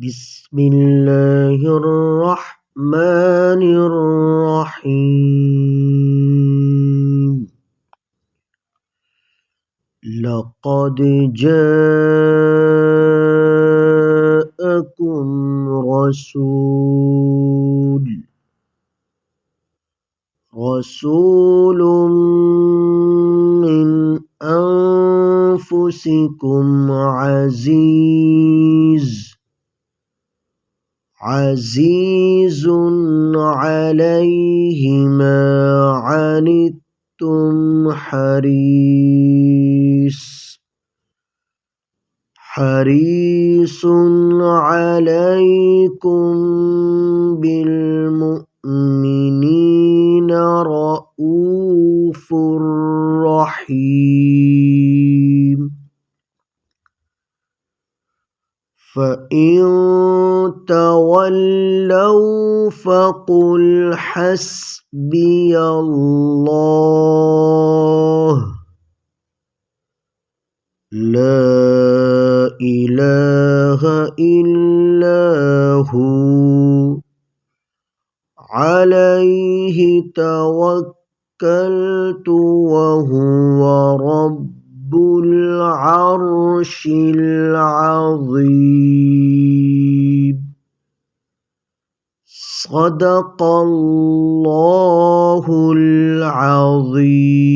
بسم الله الرحمن الرحيم لقد جاءكم رسول من أنفسكم عزيز عليه ما عنتم حريص عليكم بالمؤمنين رءوف رحيم فإن تولوا فقل حسبي الله لا إله إلا هو عليه توكلت وهو رب العرش العظيم صدق الله العظيم.